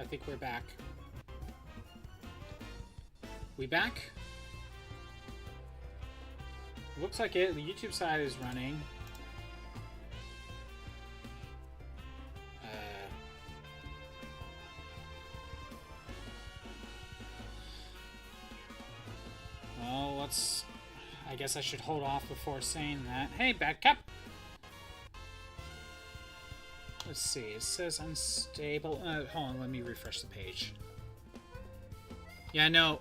I think we're back. We back? Looks like it. The YouTube side is running. Well, let's... I guess I should hold off before saying that. Hey, Batcap! Let's see. It says unstable. Hold on, let me refresh the page. Yeah, no,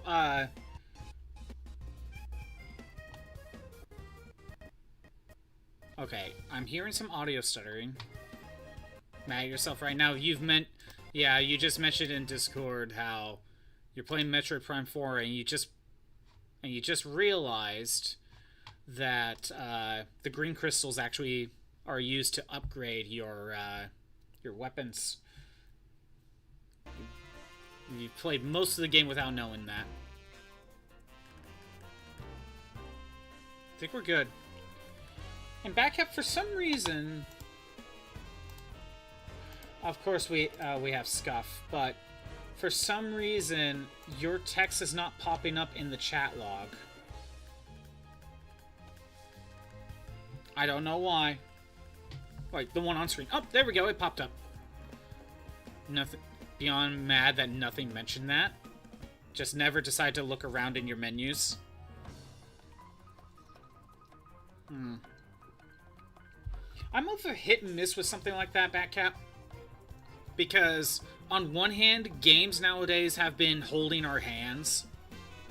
okay, I'm hearing some audio stuttering. Mad at yourself right now. Yeah, you just mentioned in Discord how you're playing Metroid Prime 4 and you just realized that the green crystals actually are used to upgrade your weapons. You played most of the game without knowing that. I think we're good. And backup, for some reason... Of course, we have Scuff, but for some reason, your text is not popping up in the chat log. I don't know why. Wait, the one on screen. Oh, there we go. It popped up. Nothing. Beyond mad that nothing mentioned that. Just never decide to look around in your menus. I'm over hit and miss with something like that, Batcap. Because, on one hand, games nowadays have been holding our hands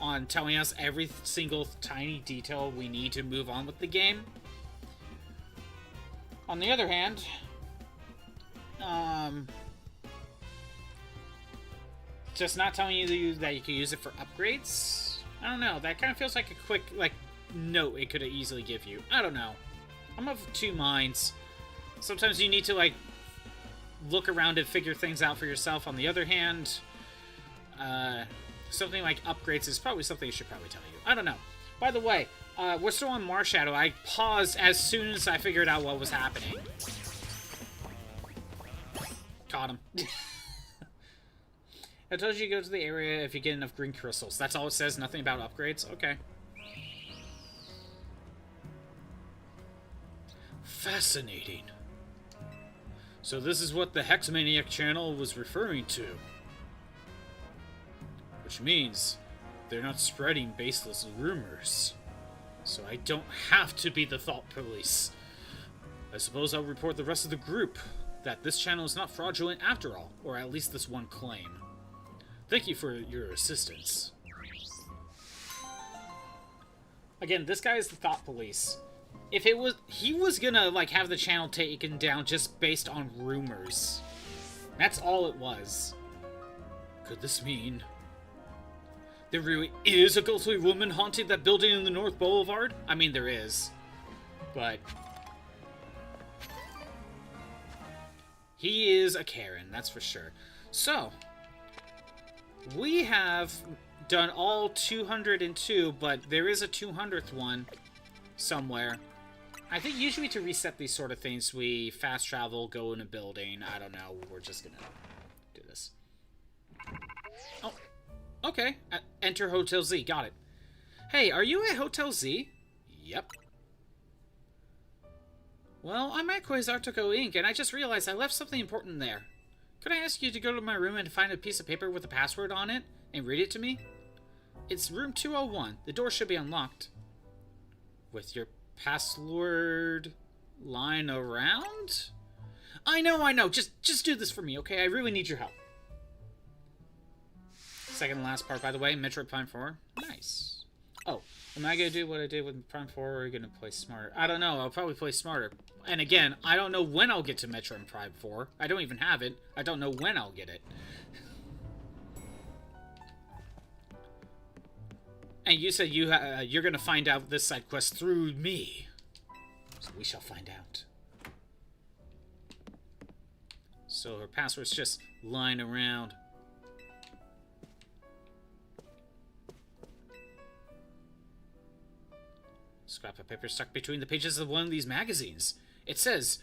on telling us every single tiny detail we need to move on with the game. On the other hand, just not telling you that you can use it for upgrades? I don't know. That kind of feels like a quick, note it could easily give you. I don't know. I'm of two minds. Sometimes you need to, look around and figure things out for yourself. On the other hand, something like upgrades is probably something I should probably tell you. I don't know. By the way, we're still on Marshadow. I paused as soon as I figured out what was happening. Caught him. I told you to go to the area if you get enough green crystals. That's all it says, nothing about upgrades? Okay. Fascinating. So this is what the Hexmaniac channel was referring to. Which means they're not spreading baseless rumors. So I don't have to be the thought police. I suppose I'll report the rest of the group that this channel is not fraudulent after all, or at least this one claim. Thank you for your assistance. Again, this guy is the thought police. If it was... He was gonna, have the channel taken down just based on rumors. That's all it was. Could this mean... there really is a ghostly woman haunting that building in the North Boulevard? I mean, there is. But... he is a Karen, that's for sure. So... we have done all 202, but there is a 200th one somewhere. I think usually to reset these sort of things, we fast travel, go in a building. I don't know. We're just gonna do this. Oh, okay. Enter Hotel Z. Got it. Hey, are you at Hotel Z? Yep. Well, I'm at Quasartico Inc., and I just realized I left something important there. Could I ask you to go to my room and find a piece of paper with a password on it and read it to me? It's room 201. The door should be unlocked. With your password lying around? I know. Just do this for me, okay? I really need your help. Second and last part, by the way, Metroid Prime 4. Nice. Oh, am I going to do what I did with Prime 4, or are you going to play smarter? I don't know. I'll probably play smarter. And again, I don't know when I'll get to Metroid Prime 4. I don't even have it. I don't know when I'll get it. And you said you're going to find out this side quest through me. So we shall find out. So her password's just lying around. Scrap of paper stuck between the pages of one of these magazines. It says,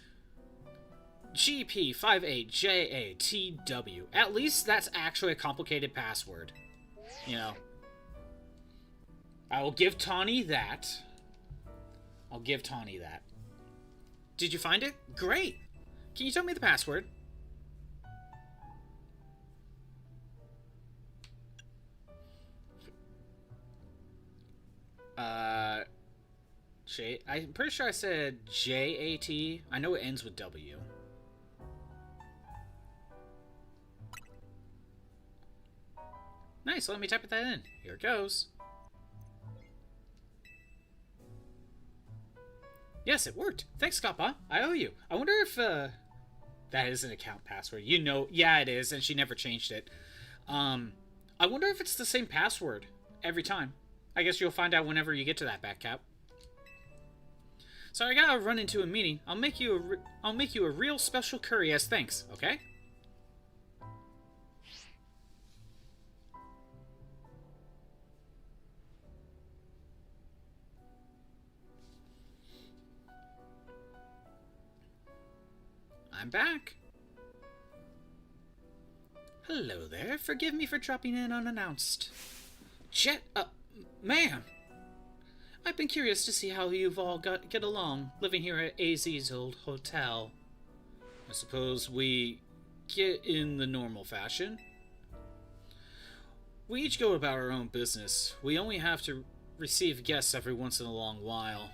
GP58JATW. At least that's actually a complicated password. You know. I will give Taunie that. I'll give Taunie that. Did you find it? Great! Can you tell me the password? I'm pretty sure I said J-A-T. I know it ends with W. Nice, let me type that in. Here it goes. Yes, it worked. Thanks, Kappa. I owe you. I wonder if, that is an account password. You know, yeah, it is, and she never changed it. I wonder if it's the same password every time. I guess you'll find out whenever you get to that back cap. So I gotta run into a meeting. I'll make you a real special curry as thanks, okay? I'm back. Hello there. Forgive me for dropping in unannounced. Ma'am. I've been curious to see how you've all get along, living here at AZ's old hotel. I suppose we get in the normal fashion. We each go about our own business. We only have to receive guests every once in a long while.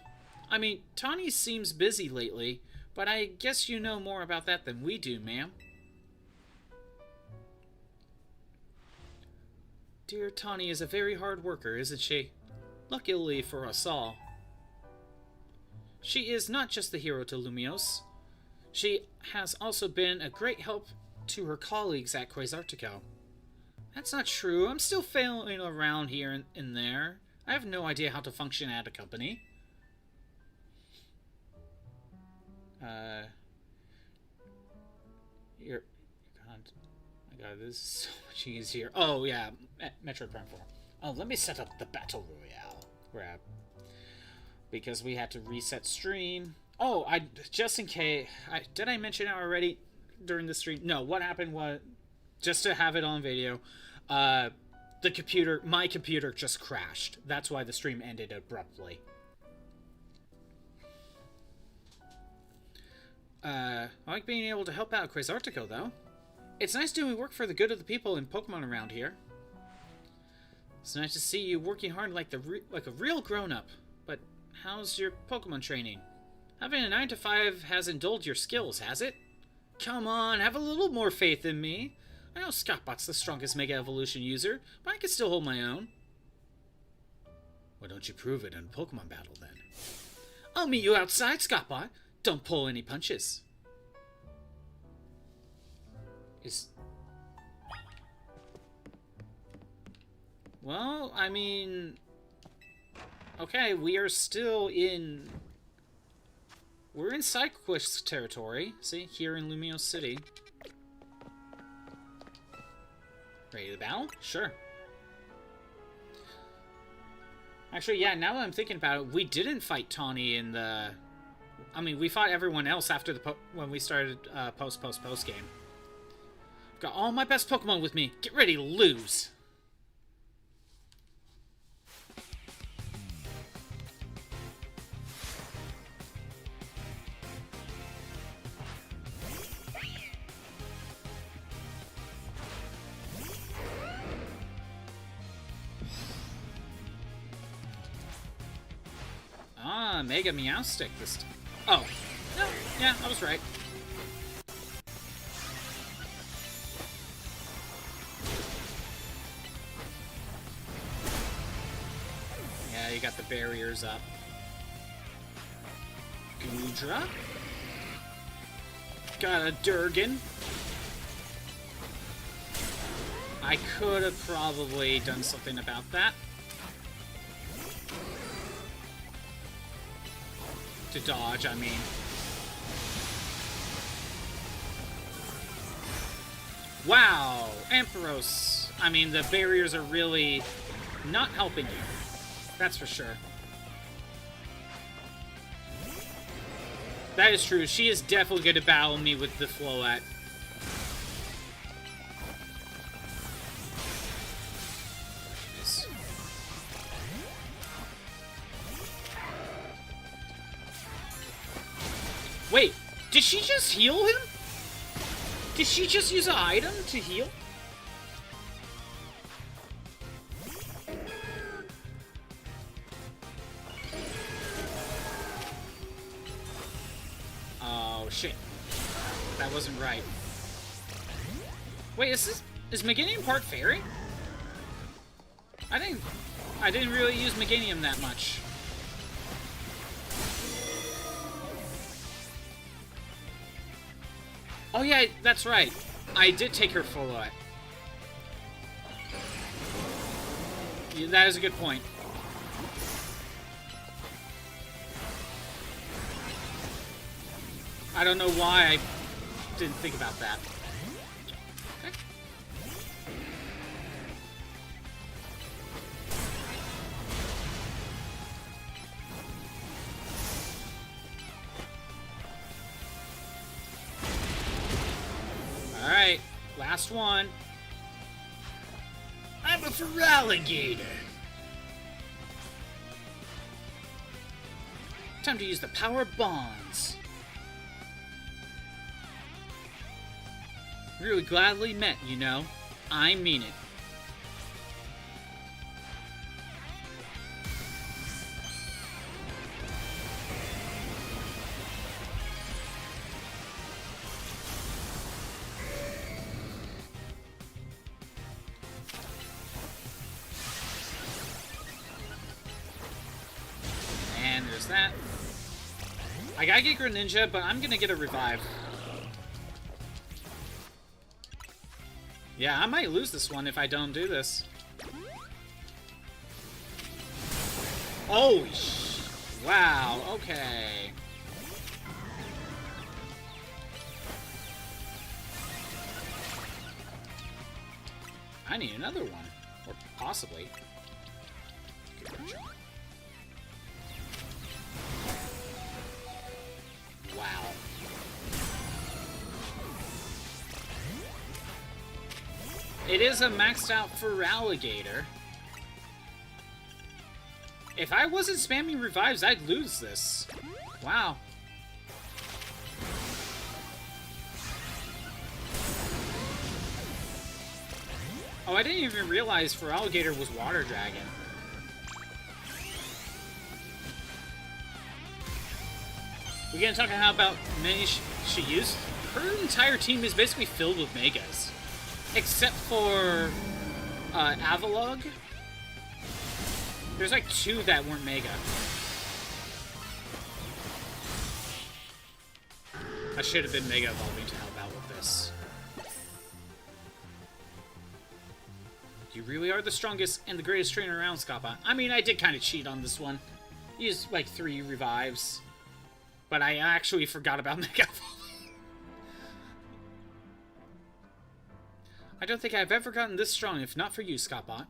I mean, Taunie seems busy lately, but I guess you know more about that than we do, ma'am. Dear Taunie is a very hard worker, isn't she? Luckily for us all. She is not just the hero to Lumiose. She has also been a great help to her colleagues at Quasartico. That's not true. I'm still failing around here and there. I have no idea how to function at a company. God, this is so much easier. Oh, yeah, Metroid Prime 4. Oh, let me set up the Battle Royale grab. Because we had to reset stream. Oh, just in case, did I mention it already during the stream? No, what happened was, just to have it on video, my computer just crashed. That's why the stream ended abruptly. I like being able to help out Quasartico, though. It's nice doing work for the good of the people in Pokemon around here. It's nice to see you working hard like a real grown-up. But how's your Pokemon training? Having a 9-to-5 hasn't dulled your skills, has it? Come on, have a little more faith in me. I know Scottbot's the strongest Mega Evolution user, but I can still hold my own. Why don't you prove it in a Pokemon battle, then? I'll meet you outside, Scottbot. Don't pull any punches. Well, I mean... Okay, we're in side quest territory. See, here in Lumiose City. Ready to battle? Sure. Actually, yeah, now that I'm thinking about it, we didn't fight Taunie in the... I mean, we fought everyone else after when we started post game. I've got all my best Pokemon with me. Get ready to lose. Mega Meowstic this time. Oh. No, yeah, I was right. Yeah, you got the barriers up. Goodra. Got a Durgan. I could have probably done something about that. To dodge, I mean. Wow! Ampharos! I mean, the barriers are really not helping you. That's for sure. That is true. She is definitely going to battle me with the Floette. Wait, did she just heal him? Did she just use an item to heal? Oh, shit. That wasn't right. Wait, is Meganium part fairy? I didn't really use Meganium that much. Oh yeah, that's right. I did take her full away. Yeah, that is a good point. I don't know why I didn't think about that. Okay. Alright, last one. I'm a Feraligatr. Time to use the power of bonds. Really gladly met, you know. I mean it. And there's that. I gotta get Greninja, but I'm gonna get a revive. Yeah, I might lose this one if I don't do this. Oh, wow, okay. I need another one. Or possibly. Wow. It is a maxed out Feraligatr. If I wasn't spamming revives, I'd lose this. Wow. Oh, I didn't even realize Feraligatr was Water Dragon. We're gonna talk about many she used. Her entire team is basically filled with Megas. Except for Avalugg. There's like 2 that weren't Mega. I should have been Mega Evolving to help out with this. You really are the strongest and the greatest trainer around, Scappa. I mean, I did kind of cheat on this one. Used like 3 revives. But I actually forgot about Mega Evolving. I don't think I've ever gotten this strong if not for you, Scottbot.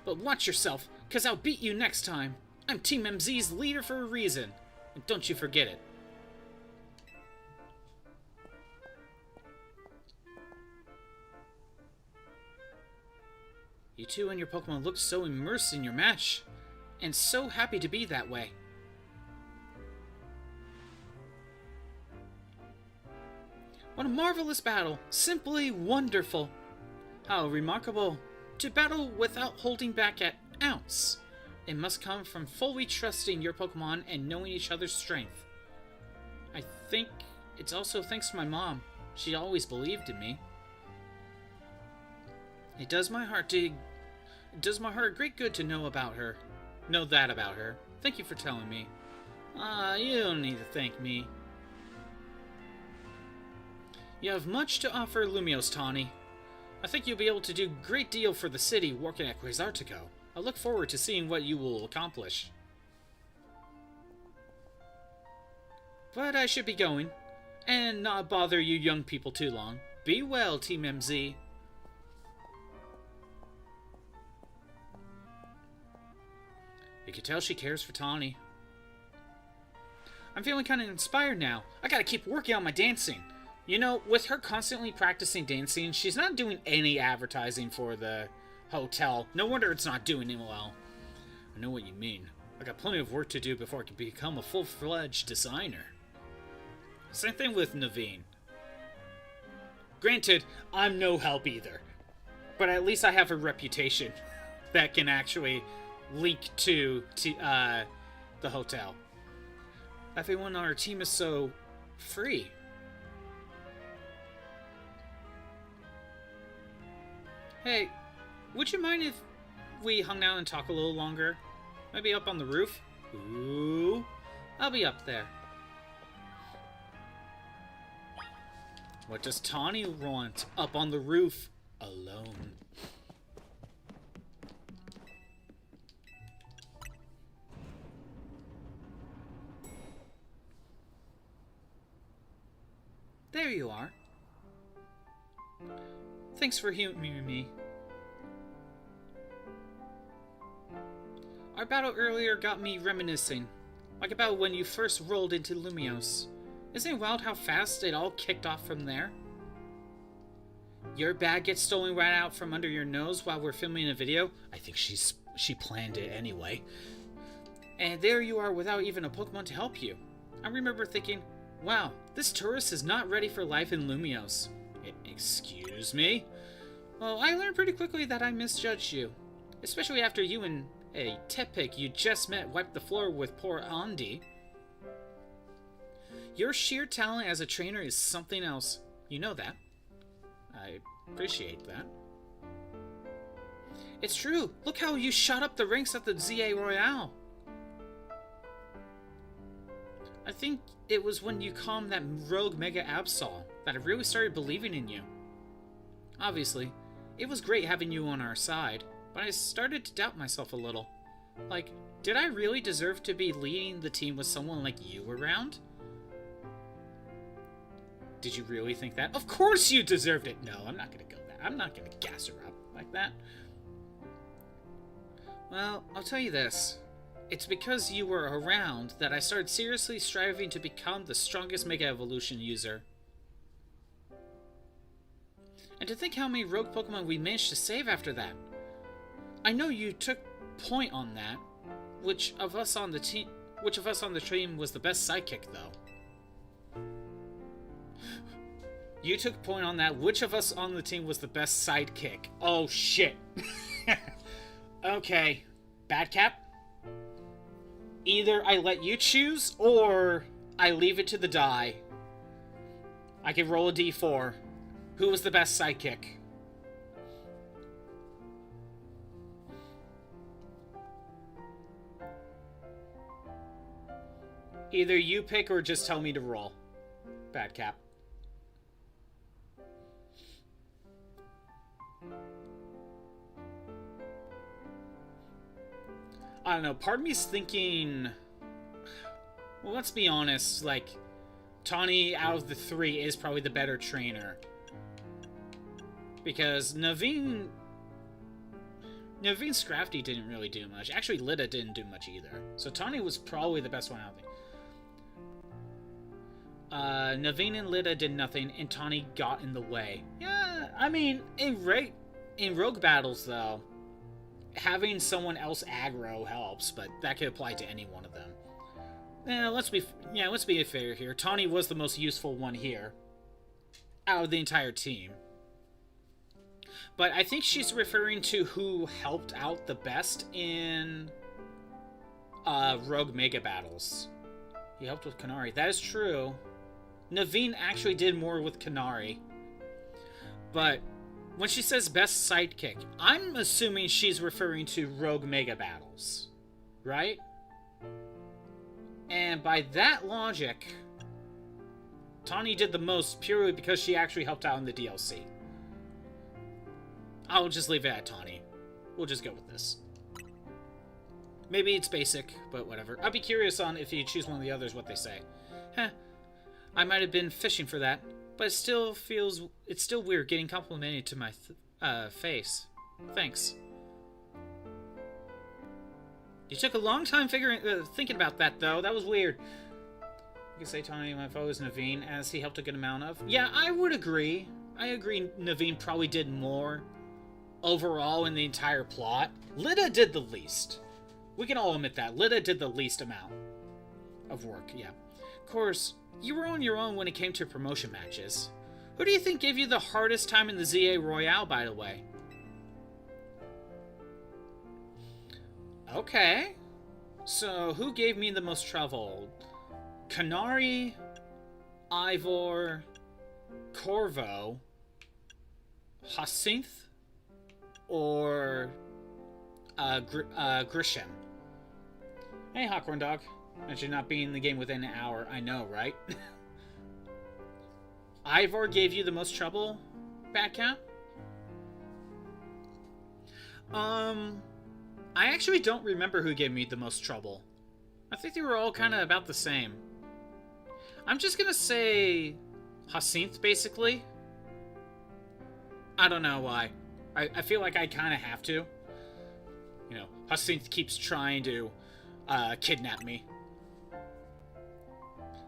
But watch yourself, cause I'll beat you next time. I'm Team MZ's leader for a reason. And don't you forget it. You two and your Pokemon look so immersed in your match. And so happy to be that way. What a marvelous battle! Simply wonderful! How remarkable! To battle without holding back an ounce! It must come from fully trusting your Pokemon and knowing each other's strength. I think it's also thanks to my mom. She always believed in me. It does my heart great good to know about her. Know that about her. Thank you for telling me. You don't need to thank me. You have much to offer Lumiose, Taunie. I think you'll be able to do a great deal for the city working at Quasartico. I look forward to seeing what you will accomplish. But I should be going, and not bother you young people too long. Be well, Team MZ. You can tell she cares for Taunie. I'm feeling kind of inspired now. I gotta keep working on my dancing. You know, with her constantly practicing dancing, she's not doing any advertising for the hotel. No wonder it's not doing well. I know what you mean. I got plenty of work to do before I can become a full-fledged designer. Same thing with Naveen. Granted, I'm no help either. But at least I have a reputation that can actually leak to the hotel. Everyone on our team is so free. Hey, would you mind if we hung out and talk a little longer? Maybe up on the roof? Ooh, I'll be up there. What does Taunie want up on the roof alone? There you are. Thanks for humoring me. Our battle earlier got me reminiscing, like about when you first rolled into Lumiose. Isn't it wild how fast it all kicked off from there? Your bag gets stolen right out from under your nose while we're filming a video? I think she planned it anyway. And there you are without even a Pokemon to help you. I remember thinking, wow, this tourist is not ready for life in Lumiose. Excuse me? Well, I learned pretty quickly that I misjudged you. Especially after you and a Tepig you just met wiped the floor with poor Andi. Your sheer talent as a trainer is something else. You know that. I appreciate that. It's true. Look how you shot up the ranks at the ZA Royale. I think it was when you calmed that rogue Mega Absol that I really started believing in you. Obviously, it was great having you on our side, but I started to doubt myself a little. Like, did I really deserve to be leading the team with someone like you around? Did you really think that? Of course you deserved it! No, I'm not gonna go that. I'm not gonna gas her up like that. Well, I'll tell you this. It's because you were around that I started seriously striving to become the strongest Mega Evolution user. And to think how many rogue Pokemon we managed to save after that. I know you took point on that. Which of us on the team was the best sidekick, though? You took point on that. Which of us on the team was the best sidekick? Oh, shit. Okay. Badcap? Either I let you choose, or I leave it to the die. I can roll a d4. Who was the best sidekick? Either you pick or just tell me to roll. Badcap. I don't know, part of me's thinking... Well, let's be honest, like, Taunie out of the three is probably the better trainer. Because Naveen's Scrafty didn't really do much. Actually, Lida didn't do much either. So Taunie was probably the best one out there. Naveen and Lida did nothing, and Taunie got in the way. Yeah, I mean, in rogue battles, though, having someone else aggro helps, but that could apply to any one of them. Let's be fair here. Taunie was the most useful one here out of the entire team. But I think she's referring to who helped out the best in rogue mega battles. He helped with Kanari. That is true. Naveen actually did more with Kanari. But when she says best sidekick, I'm assuming she's referring to rogue mega battles. Right? And by that logic, Taunie did the most purely because she actually helped out in the DLC. I'll just leave it at Taunie. We'll just go with this. Maybe it's basic, but whatever. I'll be curious on if you choose one of the others what they say. Heh. I might have been fishing for that, but it's still weird getting complimented to my face. Thanks. You took a long time thinking about that, though. That was weird. can say Taunie, my foe, is Naveen, as he helped a good amount of. Yeah, I would agree. I agree Naveen probably did more overall in the entire plot. Lida did the least. We can all admit that. Lida did the least amount of work, yeah. Of course, you were on your own when it came to promotion matches. Who do you think gave you the hardest time in the ZA Royale, by the way? Okay. So, who gave me the most trouble? Canary, Ivor, Corvo, Jacinth, or Grisham? Hey, Hawkhorn Dog. Mention not being in the game within an hour. I know, right? Ivor gave you the most trouble, Batcat? I actually don't remember who gave me the most trouble. I think they were all kind of about the same. I'm just gonna say Jacinth, basically. I don't know why. I feel like I kind of have to. You know, Jacinth keeps trying to kidnap me.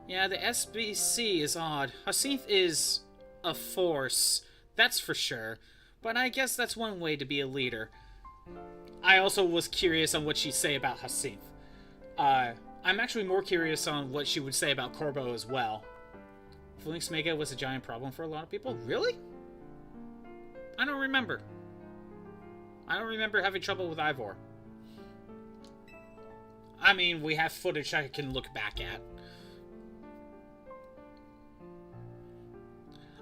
Yeah, the SBC is odd. Jacinth is a force, that's for sure. But I guess that's one way to be a leader. I also was curious on what she'd say about Jacinth. I'm actually more curious on what she would say about Corbo as well. Flinks Mega was a giant problem for a lot of people? Really? I don't remember. I don't remember having trouble with Ivor. I mean, we have footage I can look back at.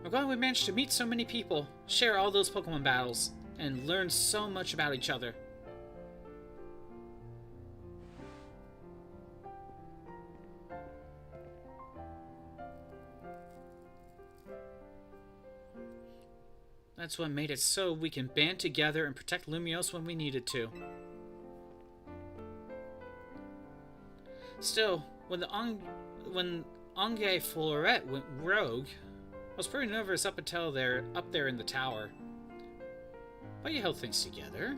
I'm glad we managed to meet so many people, share all those Pokemon battles, and learn so much about each other. That's what made it so we can band together and protect Lumiose when we needed to. Still, when Onge Floret went rogue, I was pretty nervous up until they're up there in the tower. But you held things together.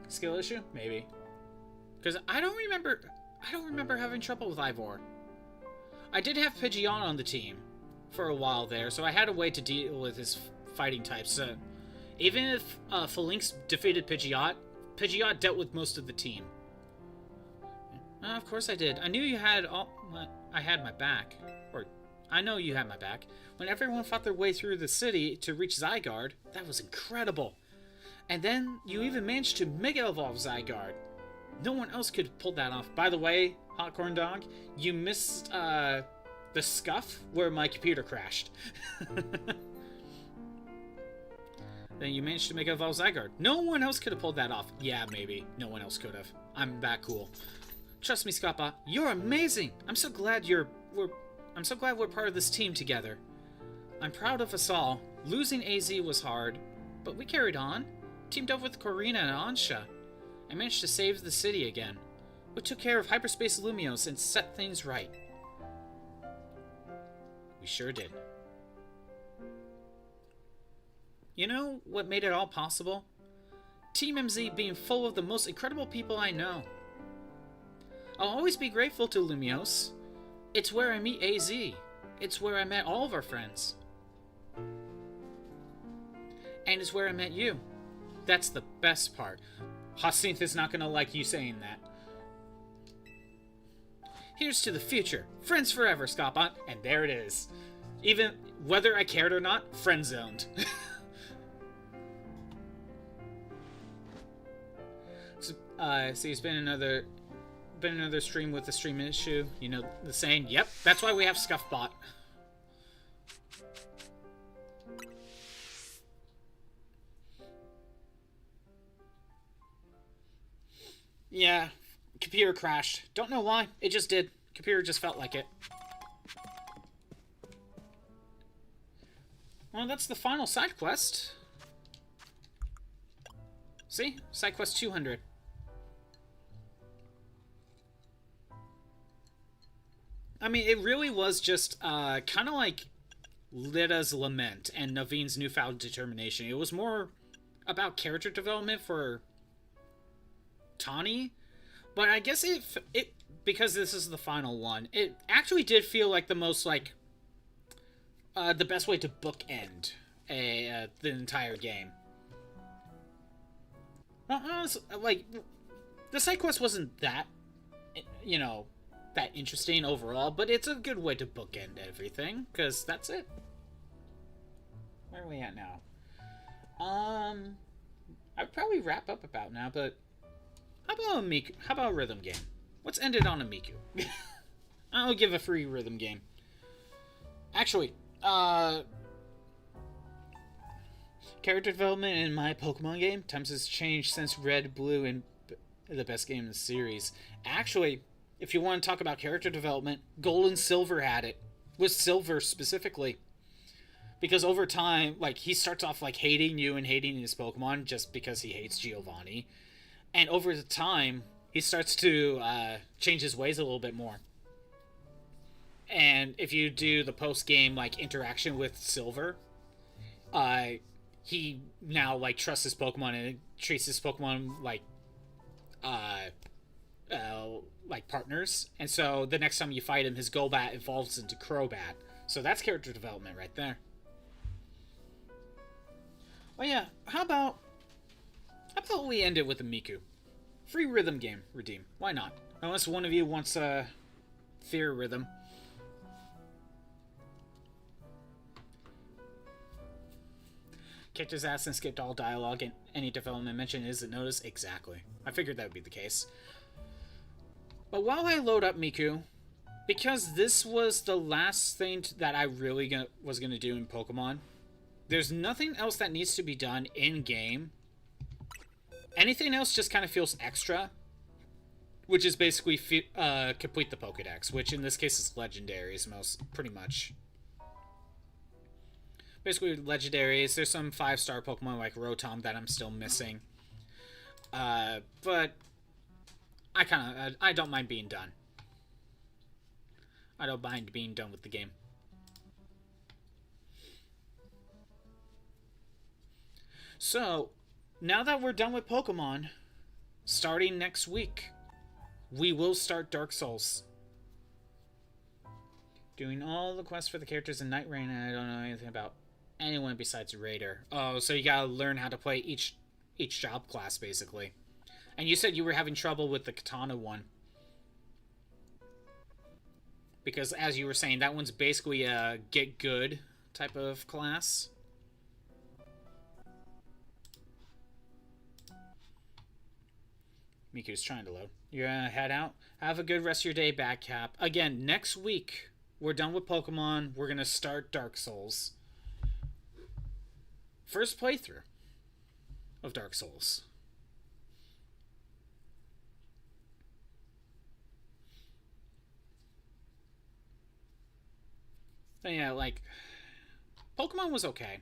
Skill issue? Maybe. Because I don't remember having trouble with Ivor. I did have Pidgeot on the team for a while there, so I had a way to deal with his fighting types. Even if Phalanx defeated Pidgeot, Pidgeot dealt with most of the team. Of course I did. I knew you had I had my back. Or, I know you had my back. When everyone fought their way through the city to reach Zygarde, that was incredible. And then you even managed to Mega Evolve Zygarde. No one else could pull that off. By the way, Hotcorn Dog, you missed the scuff where my computer crashed. Then you managed to Mega Evolve Zygarde. No one else could have pulled that off. Yeah, maybe. No one else could have. I'm that cool. Trust me, Scottbot, you're amazing. I'm so glad we're part of this team together. I'm proud of us all. Losing AZ was hard, but we carried on. Teamed up with Corina and Ansha. I managed to save the city again. We took care of Hyperspace Lumiose and set things right. We sure did. You know what made it all possible? Team MZ being full of the most incredible people I know. I'll always be grateful to Lumiose. It's where I meet AZ. It's where I met all of our friends. And it's where I met you. That's the best part. Jacinth is not gonna like you saying that. Here's to the future. Friends forever, Scottbot. And there it is. Even whether I cared or not, friend-zoned. So it's been another stream with the stream issue. You know the saying, yep, that's why we have Scuffbot. Yeah, computer crashed. Don't know why, it just did. Computer just felt like it. Well, that's the final side quest. See? Side quest 200. I mean, it really was just kind of like Lida's Lament and Naveen's newfound determination. It was more about character development for Taunie, But I guess it because this is the final one, it actually did feel like the most like the best way to bookend the entire game. I was like, the side quest wasn't that, you know, that interesting overall, but it's a good way to bookend everything because that's it. Where are we at now? I'd probably wrap up about now, but how about a Miku? How about a rhythm game? Let's end it on a Miku. I'll give a free rhythm game. Actually, character development in my Pokemon game times has changed since Red, Blue, and the best game in the series. Actually, if you want to talk about character development, Gold and Silver had it. With Silver specifically. Because over time, like, he starts off, like, hating you and hating his Pokemon just because he hates Giovanni. And over the time, he starts to change his ways a little bit more. And if you do the post-game, like, interaction with Silver, he now, like, trusts his Pokemon and treats his Pokemon uh, like partners. And so the next time you fight him, his Golbat evolves into Crobat. So that's character development right there. Oh yeah, how about we end it with a Miku? Free rhythm game, redeem. Why not? Unless one of you wants a fear rhythm. Kicked his ass and skipped all dialogue, and any development mentioned isn't noticed. Exactly. I figured that would be the case. But while I load up Miku, because this was the last thing that I really was going to do in Pokemon, there's nothing else that needs to be done in-game. Anything else just kind of feels extra, which is basically complete the Pokedex, which in this case is legendaries, pretty much. Basically legendaries. There's some 5-star Pokemon like Rotom that I'm still missing. But I don't mind being done. I don't mind being done with the game. So, now that we're done with Pokemon, starting next week, we will start Dark Souls. Doing all the quests for the characters in Night Rain, and I don't know anything about anyone besides Raider. Oh, so you gotta learn how to play each job class, basically. And you said you were having trouble with the Katana one. Because, as you were saying, that one's basically a get good type of class. Miku's trying to load. You're gonna head out? Have a good rest of your day, Batcap. Again, next week, we're done with Pokemon. We're gonna start Dark Souls. First playthrough of Dark Souls. But yeah, like, Pokemon was okay.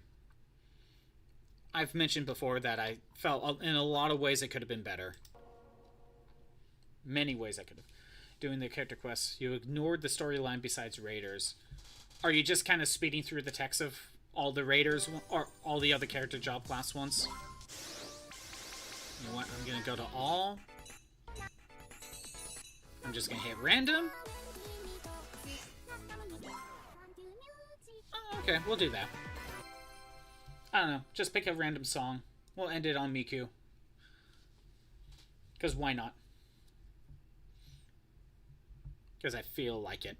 I've mentioned before that I felt in a lot of ways it could have been better. Many ways I could have. Doing the character quests, you ignored the storyline besides Raiders. Are you just kind of speeding through the text of all the Raiders or all the other character job class ones? You know what? I'm gonna go to all. I'm just gonna hit random. Oh, okay, we'll do that. I don't know. Just pick a random song. We'll end it on Miku. Because why not? Because I feel like it.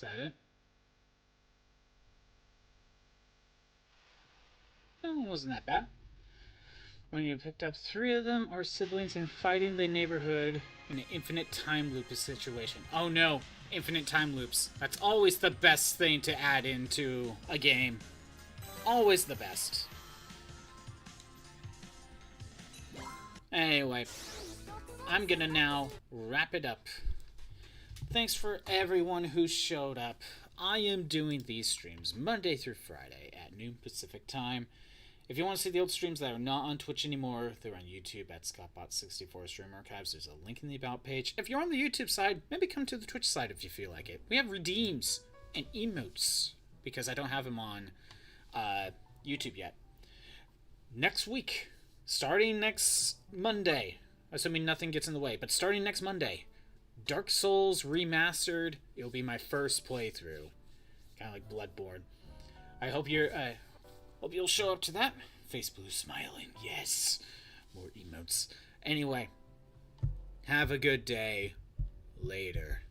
that it? Oh, it wasn't that bad. When you picked up 3 of them or siblings and fighting the neighborhood in an infinite time loop situation. Oh no, infinite time loops. That's always the best thing to add into a game. Always the best. Anyway, I'm gonna now wrap it up. Thanks for everyone who showed up. I am doing these streams Monday through Friday at noon Pacific time. If you want to see the old streams that are not on Twitch anymore, they're on YouTube at ScottBot64 Stream Archives. There's a link in the About page. If you're on the YouTube side, maybe come to the Twitch side if you feel like it. We have redeems and emotes, because I don't have them on YouTube yet. Next week, starting next Monday, assuming nothing gets in the way, but starting next Monday, Dark Souls Remastered. It'll be my first playthrough. Kind of like Bloodborne. I hope you'll show up to that. Face blue smiling. Yes. More emotes. Anyway, have a good day. Later.